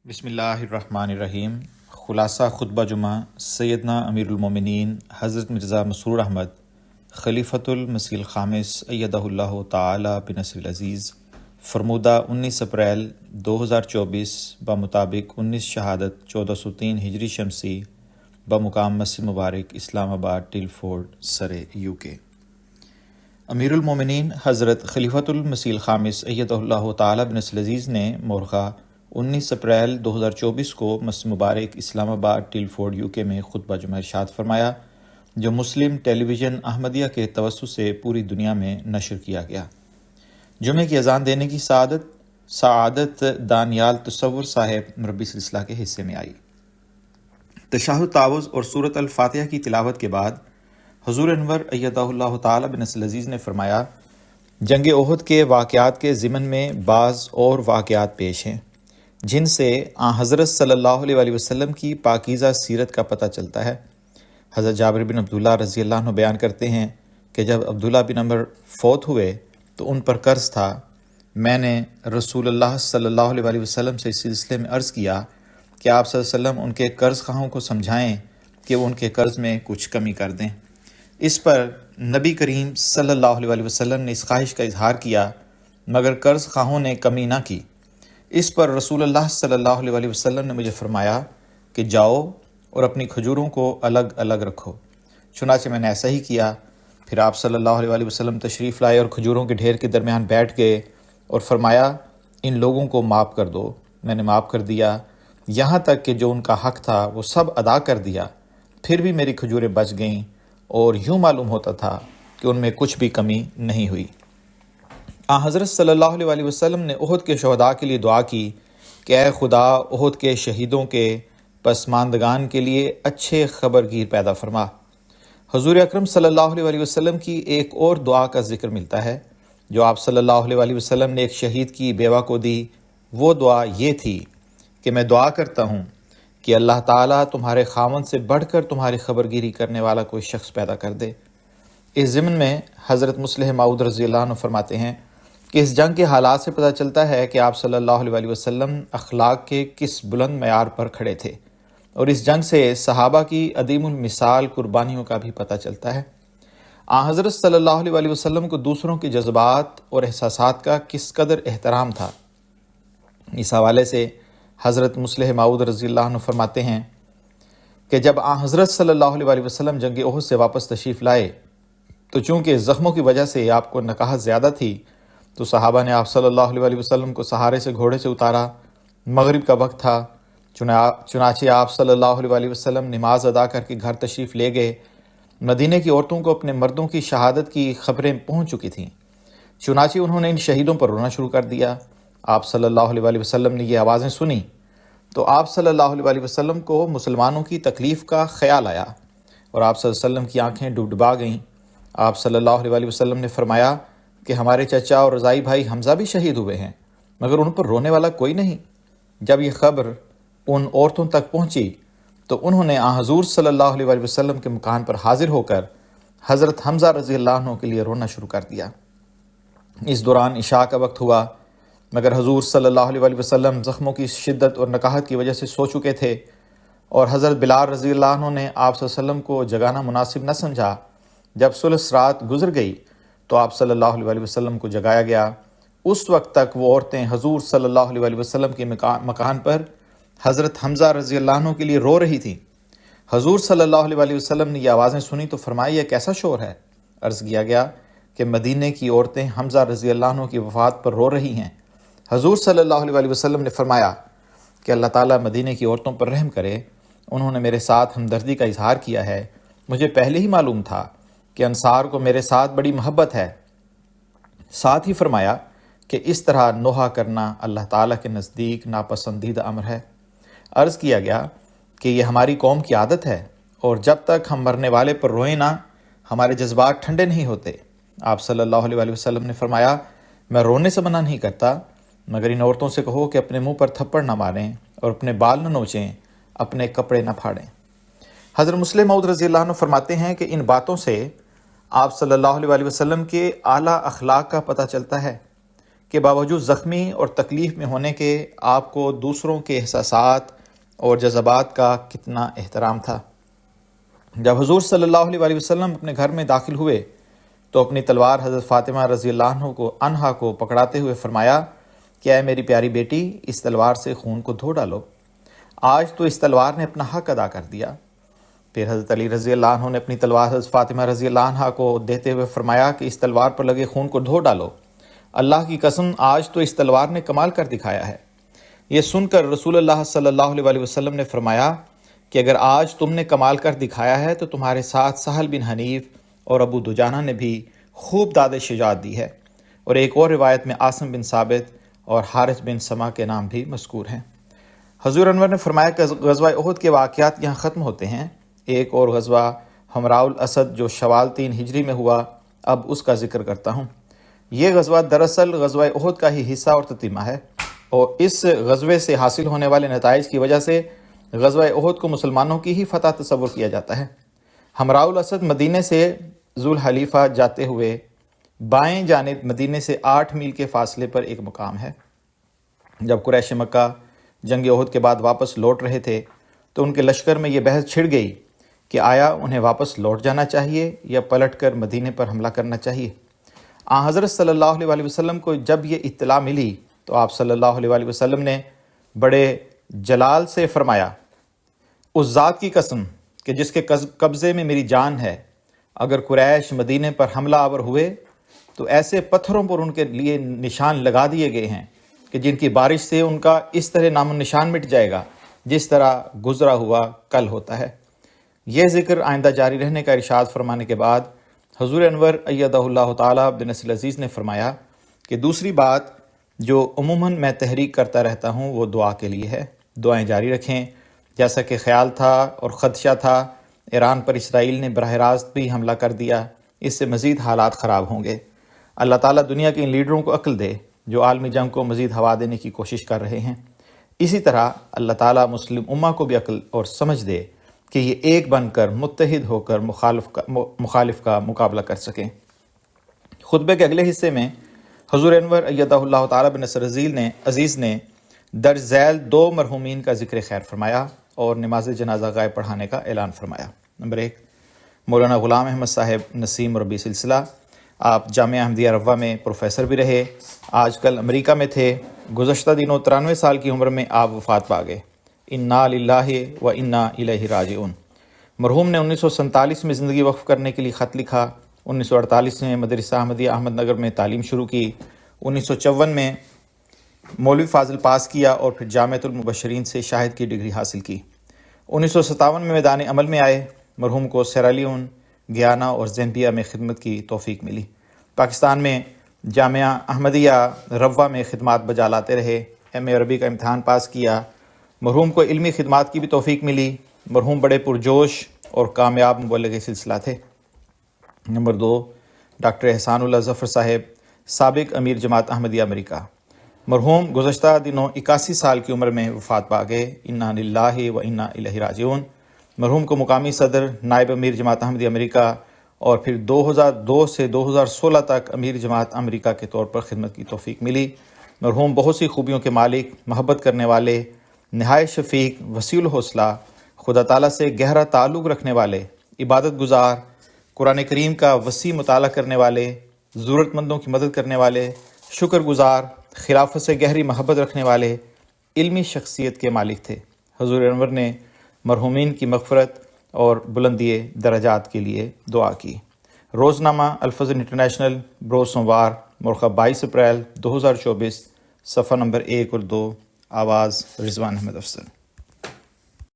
بسم اللہ الرحمن الرحیم۔ خلاصہ خطبہ جمعہ سیدنا امیر المومنین حضرت مرزا مسرور احمد خلیفۃ المسیح الخامس ایدہ اللہ تعالی بنصر العزیز فرمودہ 19 اپریل 2024 بمطابق 19 شہادت 1403 ہجری شمسی بمقام مسجد مبارک اسلام آباد ٹلفورڈ سرے UK۔ امیر المومنین حضرت خلیفۃ المسیح الخامس ایدہ اللہ تعالی بنصر العزیز نے مورخہ 19 اپریل 2024 کو مسجد مبارک اسلام آباد ٹلفورڈ UK میں خطبہ جمعہ ارشاد فرمایا، جو مسلم ٹیلی ویژن احمدیہ کے توسط سے پوری دنیا میں نشر کیا گیا۔ جمعے کی اذان دینے کی سعادت دانیال تصور صاحب مربی سلسلہ کے حصے میں آئی۔ تشہد تعوذ اور سورۃ الفاتحہ کی تلاوت کے بعد حضور انور ایدہ اللہ تعالی بنصر العزیز نے فرمایا، جنگ احد کے واقعات کے ضمن میں بعض اور واقعات پیش ہیں جن سے حضرت صلی اللہ علیہ وسلم کی پاکیزہ سیرت کا پتہ چلتا ہے۔ حضرت جابر بن عبداللہ رضی اللہ عنہ بیان کرتے ہیں کہ جب عبداللہ بن عمر فوت ہوئے تو ان پر قرض تھا۔ میں نے رسول اللہ صلی اللہ علیہ وسلم سے اس سلسلے میں عرض کیا کہ آپ صلی اللہ علیہ وسلم ان کے قرض خواہوں کو سمجھائیں کہ وہ ان کے قرض میں کچھ کمی کر دیں۔ اس پر نبی کریم صلی اللہ علیہ وسلم نے اس خواہش کا اظہار کیا، مگر قرض خواہوں نے کمی نہ کی۔ اس پر رسول اللہ صلی اللہ علیہ وسلم نے مجھے فرمایا کہ جاؤ اور اپنی کھجوروں کو الگ الگ رکھو۔ چنانچہ میں نے ایسا ہی کیا۔ پھر آپ صلی اللہ علیہ وسلم تشریف لائے اور کھجوروں کے ڈھیر کے درمیان بیٹھ گئے اور فرمایا، ان لوگوں کو معاف کر دو۔ میں نے معاف کر دیا، یہاں تک کہ جو ان کا حق تھا وہ سب ادا کر دیا۔ پھر بھی میری کھجوریں بچ گئیں اور یوں معلوم ہوتا تھا کہ ان میں کچھ بھی کمی نہیں ہوئی۔ حضرت صلی اللہ علیہ وسلم نے احد کے شہداء کے لیے دعا کی کہ اے خدا، احد کے شہیدوں کے پسماندگان کے لیے اچھے خبرگیر پیدا فرما۔ حضور اکرم صلی اللہ علیہ وسلم کی ایک اور دعا کا ذکر ملتا ہے جو آپ صلی اللہ علیہ وسلم نے ایک شہید کی بیوہ کو دی۔ وہ دعا یہ تھی کہ میں دعا کرتا ہوں کہ اللہ تعالیٰ تمہارے خاوند سے بڑھ کر تمہاری خبرگیری کرنے والا کوئی شخص پیدا کر دے۔ اس ضمن میں حضرت مصلح موعود رضی اللہ عنہ فرماتے ہیں کہ اس جنگ کے حالات سے پتہ چلتا ہے کہ آپ صلی اللہ علیہ وسلم اخلاق کے کس بلند معیار پر کھڑے تھے، اور اس جنگ سے صحابہ کی عدیم المثال قربانیوں کا بھی پتہ چلتا ہے۔ حضرت صلی اللہ علیہ وسلم کو دوسروں کے جذبات اور احساسات کا کس قدر احترام تھا۔ اس حوالے سے حضرت مصلح موعود رضی اللہ عنہ فرماتے ہیں کہ جب حضرت صلی اللہ علیہ وسلم جنگ احد سے واپس تشریف لائے تو چونکہ زخموں کی وجہ سے آپ کو نکاحت زیادہ تھی، تو صحابہ نے آپ صلی اللہ علیہ وسلم کو سہارے سے گھوڑے سے اتارا۔ مغرب کا وقت تھا، چنانچہ آپ صلی اللہ علیہ وسلم نماز ادا کر کے گھر تشریف لے گئے۔ مدینہ کی عورتوں کو اپنے مردوں کی شہادت کی خبریں پہنچ چکی تھیں، چنانچہ انہوں نے ان شہیدوں پر رونا شروع کر دیا۔ آپ صلی اللہ علیہ وسلم نے یہ آوازیں سنی تو آپ صلی اللہ علیہ وسلم کو مسلمانوں کی تکلیف کا خیال آیا اور آپ صلی اللہ علیہ وسلم کی آنکھیں ڈبڈبا گئیں۔ آپ صلی اللہ علیہ وسلم نے فرمایا کہ ہمارے چچا اور رضائی بھائی حمزہ بھی شہید ہوئے ہیں، مگر ان پر رونے والا کوئی نہیں۔ جب یہ خبر ان عورتوں تک پہنچی تو انہوں نے حضور صلی اللہ علیہ وسلم کے مکان پر حاضر ہو کر حضرت حمزہ رضی اللہ عنہ کے لیے رونا شروع کر دیا۔ اس دوران عشاء کا وقت ہوا، مگر حضور صلی اللہ علیہ وسلم زخموں کی شدت اور نکاحت کی وجہ سے سو چکے تھے، اور حضرت بلال رضی اللہ عنہ نے آپ صلی اللہ علیہ وسلم کو جگانا مناسب نہ سمجھا۔ جب ثلث رات گزر گئی تو آپ صلی اللہ علیہ وسلم کو جگایا گیا۔ اس وقت تک وہ عورتیں حضور صلی اللہ علیہ وسلم کے مکان پر حضرت حمزہ رضی اللہ عنہ کے لیے رو رہی تھیں۔ حضور صلی اللہ علیہ وسلم نے یہ آوازیں سنی تو فرمایا، یہ کیسا شور ہے؟ عرض کیا گیا کہ مدینے کی عورتیں حمزہ رضی اللہ عنہ کی وفات پر رو رہی ہیں۔ حضور صلی اللہ علیہ وسلم نے فرمایا کہ اللہ تعالیٰ مدینے کی عورتوں پر رحم کرے، انہوں نے میرے ساتھ ہمدردی کا اظہار کیا ہے۔ مجھے پہلے ہی معلوم تھا کہ انصار کو میرے ساتھ بڑی محبت ہے۔ ساتھ ہی فرمایا کہ اس طرح نوحہ کرنا اللہ تعالیٰ کے نزدیک ناپسندیدہ امر ہے۔ عرض کیا گیا کہ یہ ہماری قوم کی عادت ہے، اور جب تک ہم مرنے والے پر روئیں نہ، ہمارے جذبات ٹھنڈے نہیں ہوتے۔ آپ صلی اللہ علیہ وسلم نے فرمایا، میں رونے سے منع نہیں کرتا، مگر ان عورتوں سے کہو کہ اپنے منہ پر تھپڑ نہ ماریں اور اپنے بال نہ نوچیں، اپنے کپڑے نہ پھاڑیں۔ حضرت مصلح موعود رضی اللہ عنہ فرماتے ہیں کہ ان باتوں سے آپ صلی اللہ علیہ وسلم کے اعلیٰ اخلاق کا پتہ چلتا ہے کہ باوجود زخمی اور تکلیف میں ہونے کے آپ کو دوسروں کے احساسات اور جذبات کا کتنا احترام تھا۔ جب حضور صلی اللہ علیہ وسلم اپنے گھر میں داخل ہوئے تو اپنی تلوار حضرت فاطمہ رضی اللہ عنہا کو پکڑاتے ہوئے فرمایا کہ اے میری پیاری بیٹی، اس تلوار سے خون کو دھو ڈالو، آج تو اس تلوار نے اپنا حق ادا کر دیا۔ پھر حضرت علی رضی اللہ عنہ نے اپنی تلوار حضرت فاطمہ رضی اللہ عنہا کو دیتے ہوئے فرمایا کہ اس تلوار پر لگے خون کو دھو ڈالو، اللہ کی قسم آج تو اس تلوار نے کمال کر دکھایا ہے۔ یہ سن کر رسول اللہ صلی اللہ علیہ وسلم نے فرمایا کہ اگر آج تم نے کمال کر دکھایا ہے تو تمہارے ساتھ سہل بن حنیف اور ابو دجانہ نے بھی خوب داد شجاعت دی ہے، اور ایک اور روایت میں عاصم بن ثابت اور حارث بن سما کے نام بھی مذکور ہیں۔ حضور انور نے فرمایا کہ غزوہ احد کے واقعات یہاں ختم ہوتے ہیں، ایک اور غزوہ حمراء الاسد جو شوال 3 ہجری میں ہوا، اب اس کا ذکر کرتا ہوں۔ یہ غزوہ دراصل غزوہ احد کا ہی حصہ اور تتمہ ہے، اور اس غزوے سے حاصل ہونے والے نتائج کی وجہ سے غزوہ احد کو مسلمانوں کی ہی فتح تصور کیا جاتا ہے۔ حمراء الاسد مدینے سے ذوالحلیفہ جاتے ہوئے بائیں جانب مدینے سے 8 میل کے فاصلے پر ایک مقام ہے۔ جب قریش مکہ جنگ احد کے بعد واپس لوٹ رہے تھے تو ان کے لشکر میں یہ بحث چھڑ گئی کہ آیا انہیں واپس لوٹ جانا چاہیے یا پلٹ کر مدینے پر حملہ کرنا چاہیے۔ حضرت صلی اللہ علیہ وسلم کو جب یہ اطلاع ملی تو آپ صلی اللہ علیہ وسلم نے بڑے جلال سے فرمایا، اس ذات کی قسم کہ جس کے قبضے میں میری جان ہے، اگر قریش مدینے پر حملہ آور ہوئے تو ایسے پتھروں پر ان کے لیے نشان لگا دیے گئے ہیں کہ جن کی بارش سے ان کا اس طرح نام و نشان مٹ جائے گا جس طرح گزرا ہوا کل ہوتا ہے۔ یہ ذکر آئندہ جاری رہنے کا ارشاد فرمانے کے بعد حضور انور ایدہ اللہ تعالیٰ عبد الناصر العزیز نے فرمایا کہ دوسری بات جو عموماً میں تحریک کرتا رہتا ہوں وہ دعا کے لیے ہے، دعائیں جاری رکھیں۔ جیسا کہ خیال تھا اور خدشہ تھا، ایران پر اسرائیل نے براہ راست بھی حملہ کر دیا، اس سے مزید حالات خراب ہوں گے۔ اللہ تعالیٰ دنیا کے ان لیڈروں کو عقل دے جو عالمی جنگ کو مزید ہوا دینے کی کوشش کر رہے ہیں۔ اسی طرح اللہ تعالیٰ مسلم امہ کو بھی عقل اور سمجھ دے کہ یہ ایک بن کر متحد ہو کر مخالف کا مقابلہ کر سکیں۔ خطبے کے اگلے حصے میں حضور انور ایدہ اللہ تعالیٰ بن نصر عزیز نے درج ذیل 2 مرحومین کا ذکر خیر فرمایا اور نماز جنازہ غائب پڑھانے کا اعلان فرمایا۔ نمبر 1، مولانا غلام احمد صاحب نسیم ربی سلسلہ، آپ جامعہ احمدیہ روا میں پروفیسر بھی رہے، آج کل امریکہ میں تھے۔ گزشتہ دنوں 93 سال کی عمر میں آپ وفات پا گئے۔ انا للہ و انا الیہ راجعون۔ مرحوم نے 1947 میں زندگی وقف کرنے کے لیے خط لکھا، 1948 میں مدرسہ احمدیہ احمد نگر میں تعلیم شروع کی، 1954 میں مولوی فاضل پاس کیا اور پھر جامعۃ المبشرین سے شاہد کی ڈگری حاصل کی۔ 1957 میں میدان عمل میں آئے۔ مرحوم کو سیرالیون، گیانا اور زیمبیا میں خدمت کی توفیق ملی۔ پاکستان میں جامعہ احمدیہ روا میں خدمات بجا لاتے رہے، ایم اے عربی کا امتحان پاس کیا۔ مرحوم کو علمی خدمات کی بھی توفیق ملی۔ مرحوم بڑے پرجوش اور کامیاب مبلغ سلسلہ تھے۔ نمبر 2، ڈاکٹر احسان اللہ ظفر صاحب، سابق امیر جماعت احمدیہ امریکہ۔ مرحوم گزشتہ دنوں 81 سال کی عمر میں وفات پا گئے۔ انا للہ و انا الیہ راجعون۔ مرحوم کو مقامی صدر، نائب امیر جماعت احمدیہ امریکہ اور پھر 2002 سے 2016 تک امیر جماعت امریکہ کے طور پر خدمت کی توفیق ملی۔ مرحوم بہت سی خوبیوں کے مالک، محبت کرنے والے، نہایت شفیق، وسیع الحوصلہ، خدا تعالیٰ سے گہرا تعلق رکھنے والے، عبادت گزار، قرآن کریم کا وسیع مطالعہ کرنے والے، ضرورت مندوں کی مدد کرنے والے، شکر گزار، خلافت سے گہری محبت رکھنے والے، علمی شخصیت کے مالک تھے۔ حضور انور نے مرحومین کی مغفرت اور بلندی درجات کے لیے دعا کی۔ روزنامہ الفجر انٹرنیشنل، بروز سوموار، مورخہ 22 اپریل 2024، صفحہ نمبر 1 اور 2، آواز رضوان احمد افسر۔